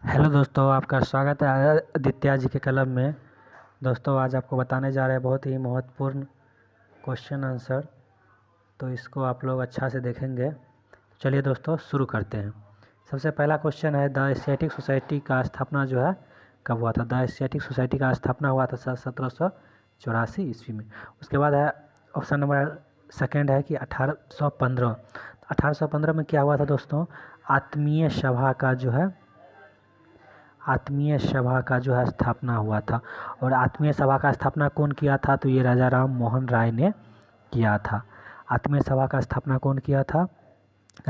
Hello दोस्तों, आपका स्वागत है आदित्य जी के क्लब में। दोस्तों, आज आपको बताने जा रहे हैं बहुत ही महत्वपूर्ण क्वेश्चन आंसर। तो इसको आप लोग अच्छा से देखेंगे। चलिए दोस्तों, शुरू करते हैं। सबसे पहला क्वेश्चन है, द एशियाटिक सोसाइटी का स्थापना जो है कब हुआ था। द एशियाटिक सोसाइटी का स्थापना हुआ था 1784 ईस्वी में। उसके बाद है ऑप्शन नंबर सेकेंड है कि 1815। 1815 में क्या हुआ था दोस्तों, आत्मीय सभा का जो है स्थापना हुआ था। और आत्मीय सभा का स्थापना कौन किया था, तो ये राजा राम मोहन राय ने किया था। आत्मीय सभा का स्थापना कौन किया था,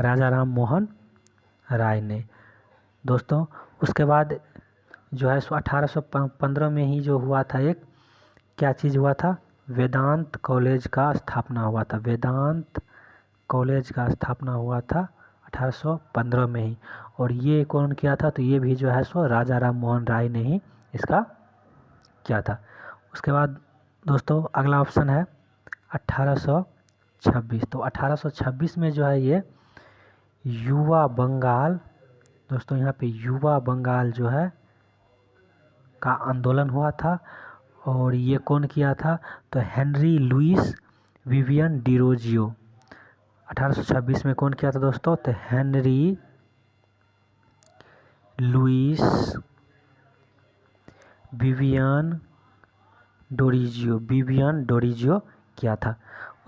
राजा राम मोहन राय ने। दोस्तों, उसके बाद जो है 1815 में ही जो हुआ था, एक क्या चीज़ हुआ था, वेदांत कॉलेज का स्थापना हुआ था। वेदांत कॉलेज का स्थापना हुआ था 1815 में ही। और ये कौन किया था, तो ये भी जो है सो राजा राम मोहन राय ने ही इसका किया था। उसके बाद दोस्तों अगला ऑप्शन है 1826। तो 1826 में जो है ये युवा बंगाल, दोस्तों यहाँ पे युवा बंगाल जो है का आंदोलन हुआ था। और ये कौन किया था, तो हेनरी लुइस विवियन डिरोजियो। 1826 में कौन किया था दोस्तों, तो हेनरी लुइस विवियन डोरिजियो किया था।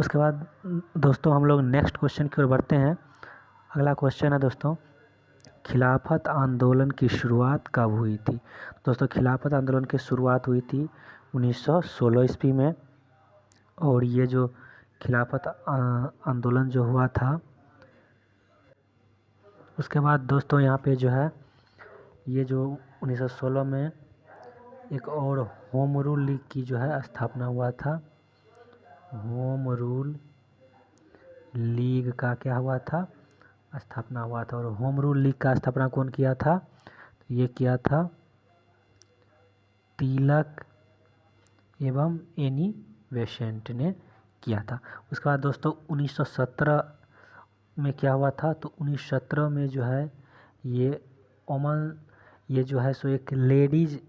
उसके बाद दोस्तों हम लोग नेक्स्ट क्वेश्चन की ओर बढ़ते हैं। अगला क्वेश्चन है दोस्तों, खिलाफत आंदोलन की शुरुआत कब हुई थी। दोस्तों, खिलाफत आंदोलन की शुरुआत हुई थी 1916 ईस्वी में। और ये जो खिलाफत आंदोलन जो हुआ था, उसके बाद दोस्तों यहाँ पे जो है ये जो 1916 में एक और होम रूल लीग की जो है स्थापना हुआ था। होम रूल लीग का क्या हुआ था, स्थापना हुआ था। और होम रूल लीग का स्थापना कौन किया था, तो ये किया था तिलक एवं एनी बेसेंट ने किया था। उसके बाद दोस्तों 1917 में क्या हुआ था, तो 1917 में जो है ये जो है सो एक लेडीज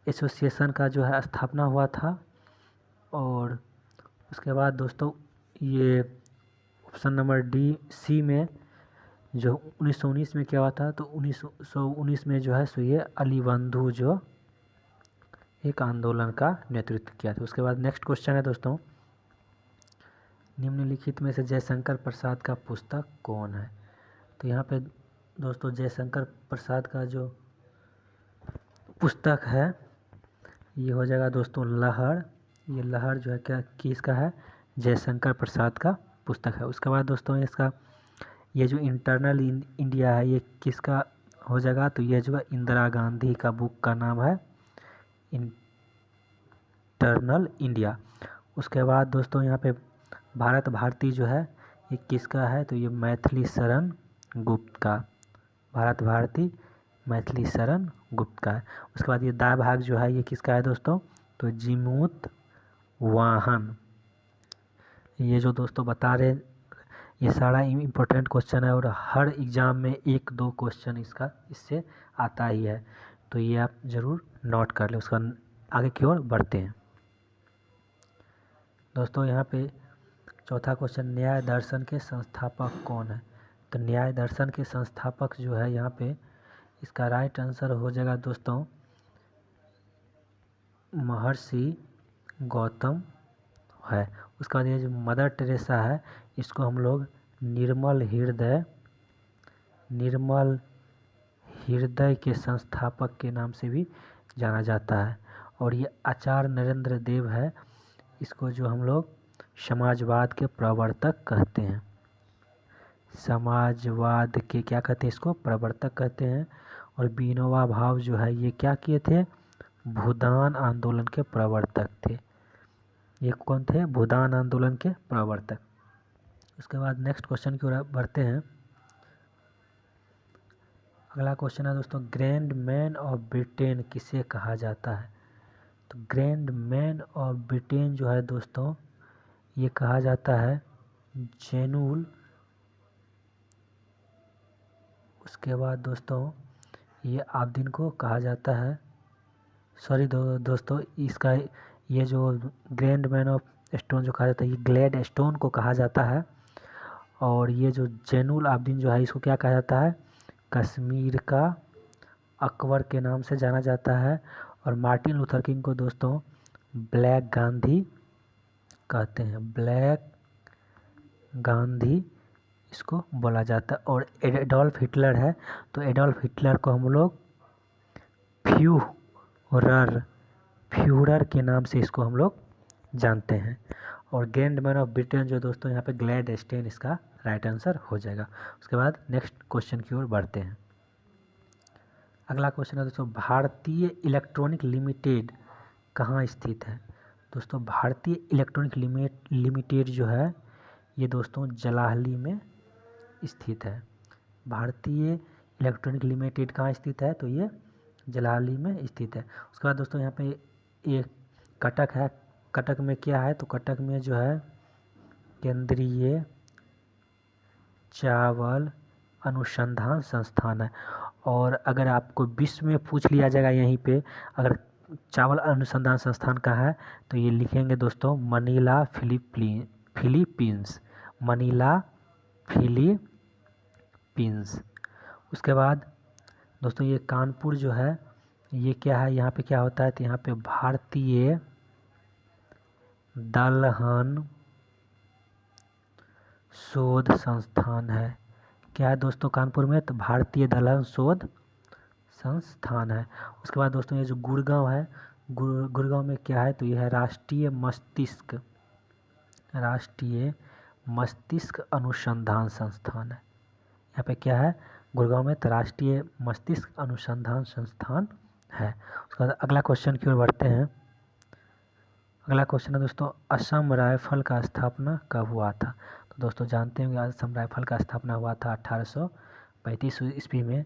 एसोसिएशन का जो है स्थापना हुआ था। और उसके बाद दोस्तों ये ऑप्शन नंबर डी सी में जो 1919 में क्या हुआ था, तो 1919 में जो है सो ये अली बंधु जो एक आंदोलन का नेतृत्व किया था। उसके बाद नेक्स्ट क्वेश्चन है दोस्तों, निम्नलिखित में से जयशंकर प्रसाद का पुस्तक कौन है। तो यहाँ पे दोस्तों जयशंकर प्रसाद का जो पुस्तक है ये हो जाएगा दोस्तों लहर। ये लहर जो है क्या किसका है, जयशंकर प्रसाद का पुस्तक है। उसके बाद दोस्तों इसका ये जो इंटरनल इंडिया है ये किसका हो जाएगा, तो ये जो है इंदिरा गांधी का बुक का नाम है इंटरनल इंडिया। उसके बाद दोस्तों यहाँ पे भारत भारती जो है ये किसका है, तो ये मैथिली शरण गुप्त का, भारत भारती मैथिली शरण गुप्त का है। उसके बाद ये दाय भाग जो है ये किसका है दोस्तों, तो जिमूत वाहन। ये जो दोस्तों बता रहे ये सारा इम्पोर्टेंट क्वेश्चन है और हर एग्ज़ाम में एक दो क्वेश्चन इससे आता ही है, तो ये आप ज़रूर नोट कर लें। उसका आगे की ओर बढ़ते हैं दोस्तों। यहाँ पे चौथा क्वेश्चन, न्याय दर्शन के संस्थापक कौन है। तो न्याय दर्शन के संस्थापक जो है यहाँ पे इसका राइट आंसर हो जाएगा दोस्तों महर्षि गौतम है। उसके बाद ये जो मदर टेरेसा है इसको हम लोग निर्मल हृदय के संस्थापक के नाम से भी जाना जाता है। और ये आचार्य नरेंद्र देव है, इसको जो हम लोग समाजवाद के प्रवर्तक कहते हैं। समाजवाद के क्या कहते हैं, इसको प्रवर्तक कहते हैं। और विनोबा भावे जो है ये क्या किए थे, भूदान आंदोलन के प्रवर्तक थे। ये कौन थे, भूदान आंदोलन के प्रवर्तक। उसके बाद नेक्स्ट क्वेश्चन की ओर बढ़ते हैं। अगला क्वेश्चन है दोस्तों, ग्रैंड मैन ऑफ ब्रिटेन किसे कहा जाता है। तो ग्रैंड मैन ऑफ ब्रिटेन जो है दोस्तों ये कहा जाता है जेनुल। उसके बाद दोस्तों ये आब्दीन को कहा जाता है, सॉरी दोस्तों, इसका ये जो ग्रैंड मैन ऑफ स्टोन जो कहा जाता है, ये ग्लैड स्टोन को कहा जाता है। और ये जो जैनुल आब्दीन जो है, इसको क्या कहा जाता है, कश्मीर का अकबर के नाम से जाना जाता है। और मार्टिन लूथर किंग को दोस्तों ब्लैक गांधी कहते हैं, ब्लैक गांधी इसको बोला जाता है। और एडोल्फ हिटलर है, तो एडोल्फ हिटलर को हम लोग फ्यूरर के नाम से इसको हम लोग जानते हैं। और ग्रैंड मैन ऑफ ब्रिटेन जो दोस्तों यहाँ पे ग्लैड स्टेन इसका राइट आंसर हो जाएगा। उसके बाद नेक्स्ट क्वेश्चन की ओर बढ़ते हैं। अगला क्वेश्चन है दोस्तों, भारतीय इलेक्ट्रॉनिक लिमिटेड कहाँ स्थित है। दोस्तों भारतीय इलेक्ट्रॉनिक लिमिटेड जो है ये दोस्तों जलाहली में स्थित है। भारतीय इलेक्ट्रॉनिक लिमिटेड कहाँ स्थित है, तो ये जलाली में स्थित है। उसके बाद दोस्तों यहाँ पे एक कटक है, कटक में क्या है, तो कटक में जो है केंद्रीय चावल अनुसंधान संस्थान है। और अगर आपको विश्व में पूछ लिया जाएगा यहीं पे अगर चावल अनुसंधान संस्थान कहाँ है, तो ये लिखेंगे दोस्तों मनीला फिलीपींस, मनीला फिलीपींस। उसके बाद दोस्तों ये कानपुर जो है ये क्या है, यहाँ पे क्या होता है, तो यहाँ पे भारतीय दलहन शोध संस्थान है। क्या है दोस्तों कानपुर में, तो भारतीय दलहन शोध संस्थान है। उसके बाद दोस्तों ये जो गुड़गांव है, गुड़गांव में क्या है, तो यह है राष्ट्रीय मस्तिष्क अनुसंधान संस्थान है। यहाँ पे क्या है गुड़गांव में, तो राष्ट्रीय मस्तिष्क अनुसंधान संस्थान है। उसके बाद अगला क्वेश्चन की ओर बढ़ते हैं। अगला क्वेश्चन है दोस्तों, असम राइफल का स्थापना कब हुआ था। तो दोस्तों जानते होंगे असम राइफल का स्थापना हुआ था 1835 ईस्वी में।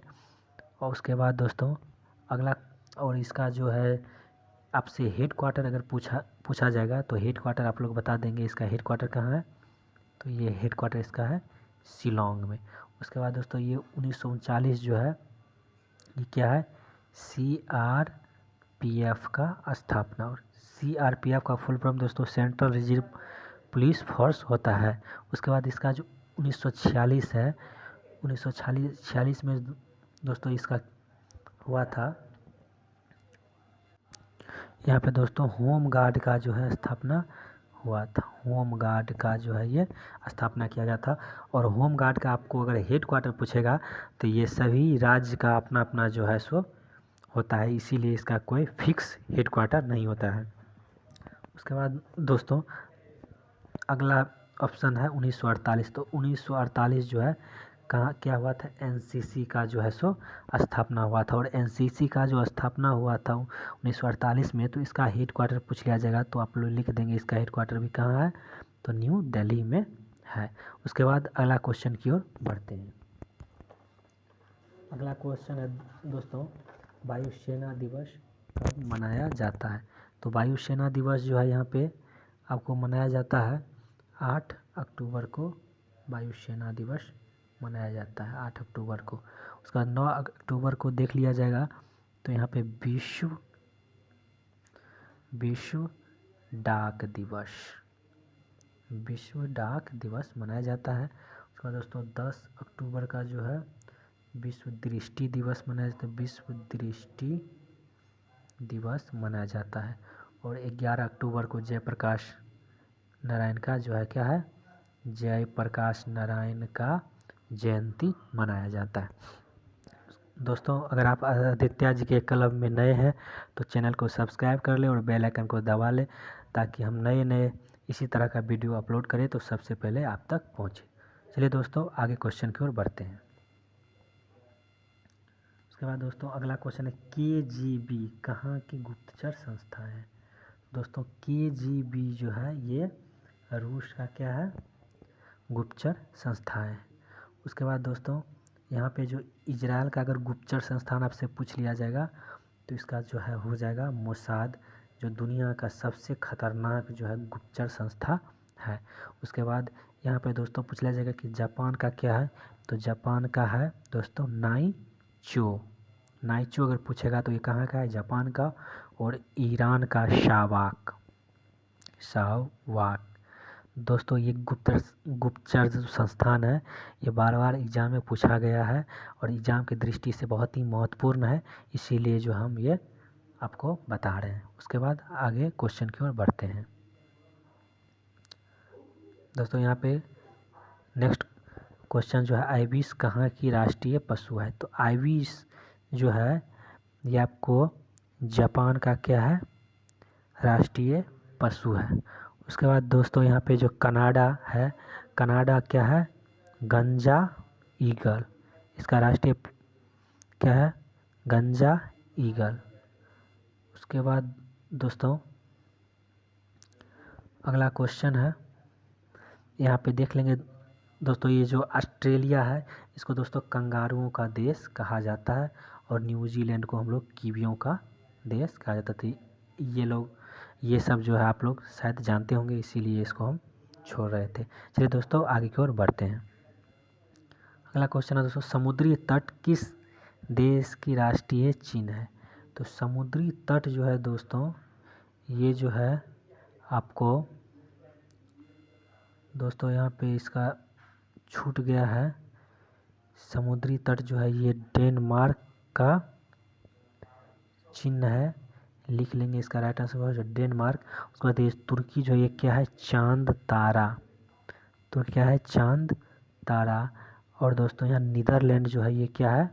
और उसके बाद दोस्तों अगला, और इसका जो है आपसे हेड क्वार्टर अगर पूछा जाएगा तो हेड क्वार्टर आप लोग बता देंगे इसका हेड क्वार्टर कहाँ है, तो ये हेड क्वार्टर इसका है शिलोंग में। उसके बाद दोस्तों ये 1939 जो है ये क्या है, CRPF का स्थापना। और CRPF का फुल फॉर्म दोस्तों सेंट्रल रिजर्व पुलिस फोर्स होता है। उसके बाद इसका जो 1946 है, 1946 में दोस्तों इसका हुआ था, यहाँ पे दोस्तों होम गार्ड का जो है स्थापना हुआ था, होम गार्ड का जो है ये स्थापना किया गया था। और होम गार्ड का आपको अगर हेड क्वार्टर पूछेगा तो ये सभी राज्य का अपना अपना जो है सो होता है, इसीलिए इसका कोई फिक्स हेड क्वार्टर नहीं होता है। उसके बाद दोस्तों अगला ऑप्शन है 1948। तो 1948 जो है कहाँ क्या हुआ था, NCC का जो है सो स्थापना हुआ था। और NCC का जो स्थापना हुआ था 1948 में, तो इसका हेड क्वार्टर पूछ लिया जाएगा तो आप लोग लिख देंगे इसका हेड क्वार्टर भी कहाँ है, तो न्यू दिल्ली में है। उसके बाद अगला क्वेश्चन की ओर बढ़ते हैं। अगला क्वेश्चन है दोस्तों, वायुसेना दिवस कब मनाया जाता है। तो वायुसेना दिवस जो है यहाँ पे आपको मनाया जाता है 8 अक्टूबर को वायुसेना दिवस मनाया जाता है 8 अक्टूबर को। उसका 9 अक्टूबर को देख लिया जाएगा तो यहाँ पे विश्व डाक दिवस मनाया जाता है। उसके बाद दोस्तों 10 अक्टूबर का जो है विश्व दृष्टि दिवस मनाया जाता है, विश्व दृष्टि दिवस मनाया जाता है। और 11 अक्टूबर को जयप्रकाश नारायण का जो है क्या है, जयप्रकाश नारायण का जयंती मनाया जाता है। दोस्तों अगर आप आदित्य जी के क्लब में नए हैं तो चैनल को सब्सक्राइब कर लें और बेल आइकन को दबा लें ताकि हम नए इसी तरह का वीडियो अपलोड करें तो सबसे पहले आप तक पहुंचे। चलिए दोस्तों आगे क्वेश्चन की ओर बढ़ते हैं। उसके बाद दोस्तों अगला क्वेश्चन है KGB कहाँ की गुप्तचर संस्था है। दोस्तों KGB जो है ये रूस का क्या है, गुप्तचर संस्था है। उसके बाद दोस्तों यहाँ पे जो इजराइल का अगर गुप्तचर संस्थान आपसे पूछ लिया जाएगा तो इसका जो है हो जाएगा मोसाद, जो दुनिया का सबसे खतरनाक जो है गुप्तचर संस्था है। उसके बाद यहाँ पे दोस्तों पूछ लिया जाएगा कि जापान का क्या है, तो जापान का है दोस्तों नाइचो, नाइचो अगर पूछेगा तो ये कहाँ का है, जापान का। और ईरान का शावाक, शावाक। दोस्तों ये गुप्तचर जो संस्थान है, ये बार बार एग्ज़ाम में पूछा गया है और एग्ज़ाम की दृष्टि से बहुत ही महत्वपूर्ण है, इसीलिए जो हम ये आपको बता रहे हैं। उसके बाद आगे क्वेश्चन की ओर बढ़ते हैं। दोस्तों यहाँ पे नेक्स्ट क्वेश्चन जो है, आइबिस कहाँ की राष्ट्रीय पशु है। तो आइबिस जो है ये आपको जापान का क्या है, राष्ट्रीय पशु है। उसके बाद दोस्तों यहाँ पे जो कनाडा है, कनाडा क्या है, गंजा ईगल, इसका राष्ट्रीय क्या है, गंजा ईगल। उसके बाद दोस्तों अगला क्वेश्चन है, यहाँ पे देख लेंगे दोस्तों, ये जो ऑस्ट्रेलिया है इसको दोस्तों कंगारुओं का देश कहा जाता है और न्यूजीलैंड को हम लोग कीवियों का देश कहा जाता था। ये सब जो है आप लोग शायद जानते होंगे, इसीलिए इसको हम छोड़ रहे थे। चलिए दोस्तों आगे की ओर बढ़ते हैं। अगला क्वेश्चन है दोस्तों, समुद्री तट किस देश की राष्ट्रीय चिन्ह है। तो समुद्री तट जो है दोस्तों, ये जो है आपको दोस्तों यहाँ पे इसका छूट गया है। समुद्री तट जो है ये डेनमार्क का चिन्ह है, लिख लेंगे इसका राइट आंसर जो डेनमार्क। उसके बाद ये तुर्की जो ये क्या है, चांद तारा, तुर्की क्या है, चांद तारा। और दोस्तों यहाँ नीदरलैंड जो है ये क्या है,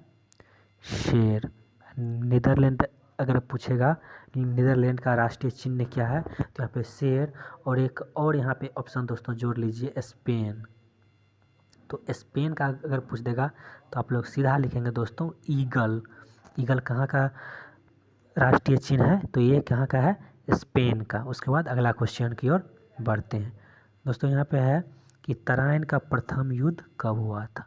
शेर। नीदरलैंड अगर पूछेगा नीदरलैंड का राष्ट्रीय चिन्ह क्या है, तो यहाँ पे शेर। और एक और यहाँ पे ऑप्शन दोस्तों जोड़ लीजिए, स्पेन। तो स्पेन का अगर पूछ देगा तो आप लोग सीधा लिखेंगे दोस्तों ईगल। ईगल कहाँ का राष्ट्रीय चिन्ह है, तो ये कहाँ का है, स्पेन का। उसके बाद अगला क्वेश्चन की ओर बढ़ते हैं। दोस्तों यहाँ पे है कि तराइन का प्रथम युद्ध कब हुआ था।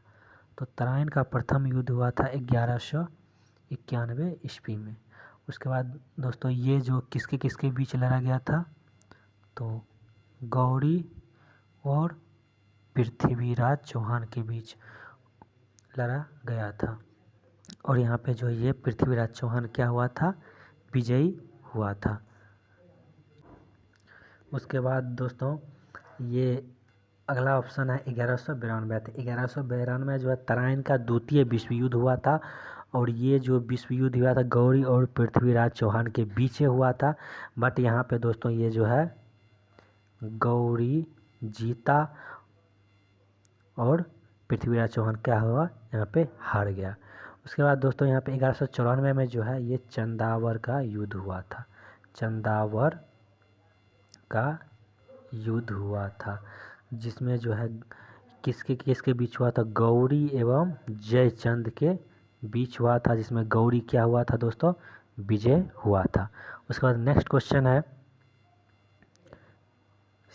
तो तराइन का प्रथम युद्ध हुआ था 1191 ईस्वी में। उसके बाद दोस्तों ये जो किसके किसके बीच लड़ा गया था, तो गौरी और पृथ्वीराज चौहान के बीच लड़ा गया था। और यहाँ पे जो ये पृथ्वीराज चौहान क्या हुआ था, विजयी हुआ था। उसके बाद दोस्तों ये अगला ऑप्शन है 1192। 1192 जो है तराइन का द्वितीय विश्व युद्ध हुआ था। और ये जो विश्व युद्ध हुआ था गौरी और पृथ्वीराज चौहान के बीच हुआ था। बट यहाँ पे दोस्तों ये जो है गौरी जीता और पृथ्वीराज चौहान क्या हुआ, यहाँ पे हार गया। उसके बाद दोस्तों यहाँ पे 1194 में जो है ये चंदावर का युद्ध हुआ था, चंदावर का युद्ध हुआ था, जिसमें जो है किसके किसके बीच हुआ था, गौरी एवं जयचंद के बीच हुआ था, जिसमें गौरी क्या हुआ था दोस्तों, विजय हुआ था। उसके बाद नेक्स्ट क्वेश्चन है,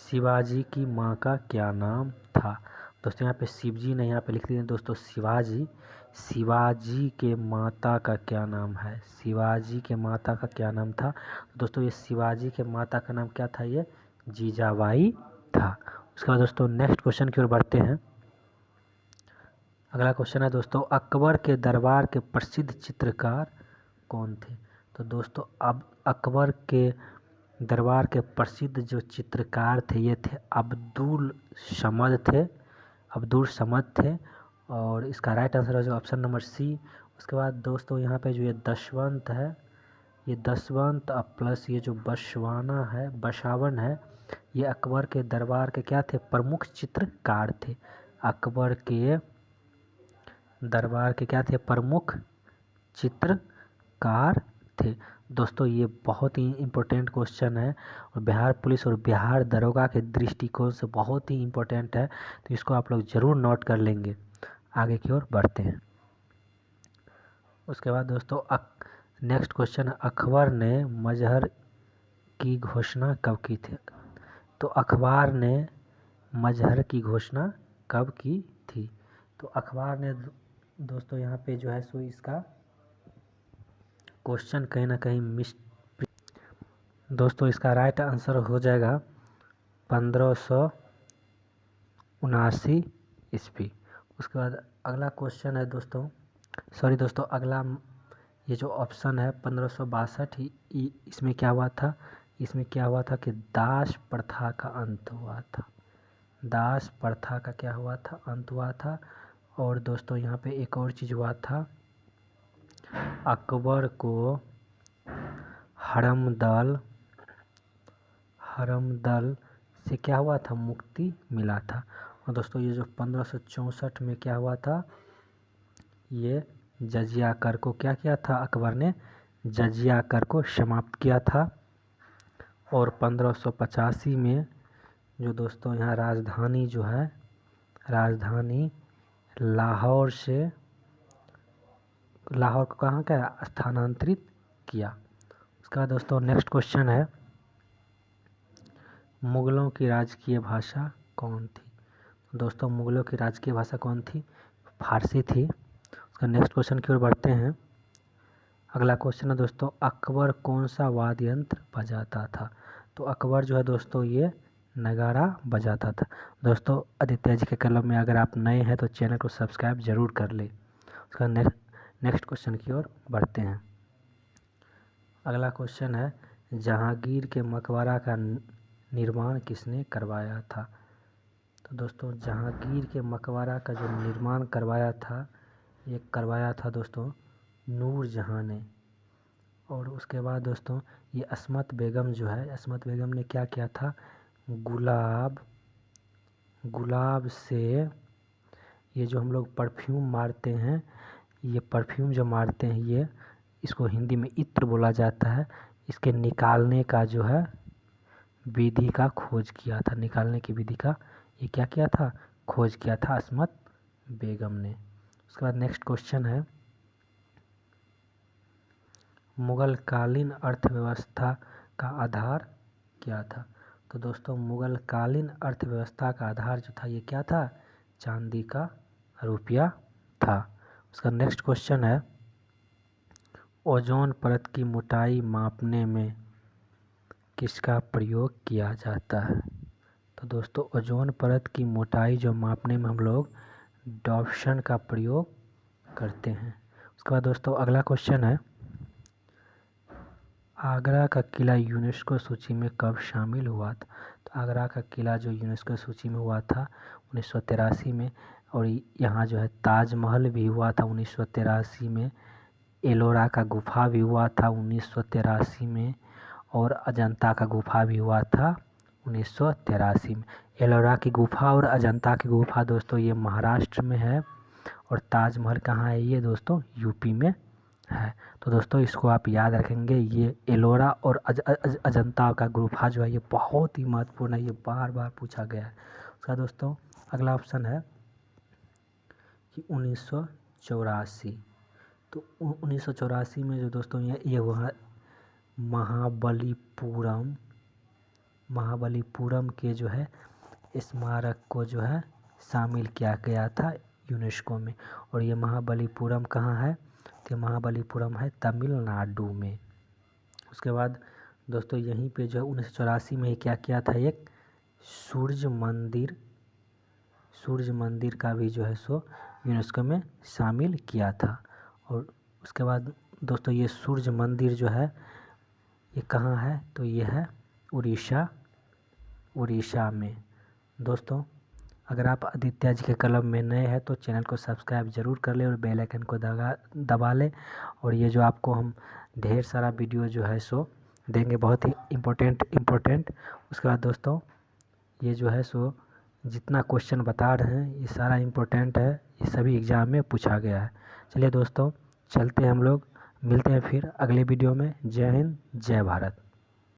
शिवाजी की माँ का क्या नाम था। दोस्तों यहाँ पे शिवजी नहीं, यहाँ पे लिख दिए दोस्तों शिवाजी। शिवाजी के माता का क्या नाम है, शिवाजी के माता का क्या नाम था। दोस्तों ये शिवाजी के माता का नाम क्या था, ये जीजाबाई था। उसके बाद दोस्तों नेक्स्ट क्वेश्चन की ओर बढ़ते हैं। अगला क्वेश्चन है दोस्तों, अकबर के दरबार के प्रसिद्ध चित्रकार कौन थे। तो दोस्तों अब अकबर के दरबार के प्रसिद्ध जो चित्रकार थे ये थे अब्दुल समद थे, अब्दुल समद थे। और इसका राइट आंसर है ऑप्शन नंबर सी। उसके बाद दोस्तों यहाँ पे जो ये दशवंत है, ये दशवंत प्लस ये जो बसवाना है, बसावन है, ये अकबर के दरबार के क्या थे, प्रमुख चित्रकार थे। अकबर के दरबार के क्या थे, प्रमुख चित्रकार थे। दोस्तों ये बहुत ही इम्पोर्टेंट क्वेश्चन है और बिहार पुलिस और बिहार दरोगा के दृष्टिकोण से बहुत ही इम्पोर्टेंट है, तो इसको आप लोग ज़रूर नोट कर लेंगे। आगे की ओर बढ़ते हैं। उसके बाद दोस्तों नेक्स्ट क्वेश्चन, अकबर ने मजहर की घोषणा कब की थी। तो अखबार ने मजहर की घोषणा कब की थी। तो अखबार ने दोस्तों यहाँ पे जो है सो इसका क्वेश्चन कहीं ना कहीं मिस, दोस्तों इसका राइट आंसर हो जाएगा 1579 ईस्वी। उसके बाद अगला क्वेश्चन है दोस्तों, अगला ये जो ऑप्शन है 1562, इसमें क्या हुआ था, इसमें क्या हुआ था कि दास प्रथा का अंत हुआ था। दास प्रथा का क्या हुआ था, अंत हुआ था। और दोस्तों यहाँ पे एक और चीज़ हुआ था, अकबर को हरमदल से क्या हुआ था, मुक्ति मिला था। और दोस्तों ये जो 1564 में क्या हुआ था, ये जजिया कर को क्या किया था, अकबर ने जजिया कर को समाप्त किया था। और 1585 में जो दोस्तों यहाँ राजधानी जो है, राजधानी लाहौर को कहाँ क्या स्थानांतरित किया। उसका बाद दोस्तों नेक्स्ट क्वेश्चन है, मुगलों की राजकीय भाषा कौन थी। दोस्तों मुगलों की राजकीय भाषा कौन थी, फारसी थी। उसका नेक्स्ट क्वेश्चन की ओर बढ़ते हैं। अगला क्वेश्चन है दोस्तों, अकबर कौन सा वाद्य यंत्र बजाता था। तो अकबर जो है दोस्तों ये नगाड़ा बजाता था। दोस्तों आदित्य जी के कलम में अगर आप नए हैं तो चैनल को सब्सक्राइब जरूर कर ले। उसका नेक्स्ट क्वेश्चन की ओर बढ़ते हैं। अगला क्वेश्चन है, जहांगीर के मकबरा का निर्माण किसने करवाया था। तो दोस्तों जहांगीर के मकबरा का जो निर्माण करवाया था, ये करवाया था दोस्तों नूरजहां ने। और उसके बाद दोस्तों ये अस्मत बेगम जो है, अस्मत बेगम ने क्या किया था, गुलाब से ये जो हम लोग परफ्यूम मारते हैं, ये परफ्यूम जो मारते हैं, ये इसको हिंदी में इत्र बोला जाता है। इसके निकालने का जो है विधि का खोज किया था, निकालने की विधि का ये क्या किया था, खोज किया था अस्मत बेगम ने। उसके बाद नेक्स्ट क्वेश्चन है, मुगल कालीन अर्थव्यवस्था का आधार क्या था। तो दोस्तों मुगल कालीन अर्थव्यवस्था का आधार जो था ये क्या था, चांदी का रुपया था। उसका नेक्स्ट क्वेश्चन है, ओजोन परत की मोटाई मापने में किसका प्रयोग किया जाता है। तो दोस्तों ओजोन परत की मोटाई जो मापने में हम लोग डॉप्सन का प्रयोग करते हैं। उसके बाद दोस्तों अगला क्वेश्चन है, आगरा का किला यूनेस्को सूची में कब शामिल हुआ था। तो आगरा का किला जो यूनेस्को सूची में हुआ था 1983 में। और यहाँ जो है ताजमहल भी हुआ था 1983 में, एलोरा का गुफा भी हुआ था 1983 में, और अजंता का गुफा भी हुआ था 1983 में। एलोरा की गुफा और अजंता की गुफा दोस्तों ये महाराष्ट्र में है, और ताजमहल कहाँ है, ये दोस्तों यूपी में है। तो दोस्तों इसको आप याद रखेंगे, ये एलोरा और अजंता का गुफा जो है ये बहुत ही महत्वपूर्ण है, ये बार बार पूछा गया है। उसका दोस्तों अगला ऑप्शन है कि 1984। तो 1984 में जो दोस्तों ये हुआ महाबलीपुरम के जो है स्मारक को जो है शामिल किया गया था यूनेस्को में। और ये महाबलीपुरम कहाँ है, तो महाबलीपुरम है तमिलनाडु में। उसके बाद दोस्तों यहीं पे जो है 1984 में क्या किया था, एक सूर्य मंदिर का भी जो है सो यूनेस्को में शामिल किया था। और उसके बाद दोस्तों ये सूर्य मंदिर जो है ये कहाँ है, तो ये है उड़ीसा में। दोस्तों अगर आप आदित्य जी के कलम में नए हैं तो चैनल को सब्सक्राइब जरूर कर ले और बेल आइकन को दबा ले। और ये जो आपको हम ढेर सारा वीडियो जो है सो देंगे, बहुत ही इम्पोर्टेंट। उसके बाद दोस्तों ये जो है सो जितना क्वेश्चन बता रहे हैं ये सारा इम्पोर्टेंट है, ये सभी एग्ज़ाम में पूछा गया है। चलिए दोस्तों चलते हैं हम लोग, मिलते हैं फिर अगले वीडियो में। जय हिंद, जय भारत।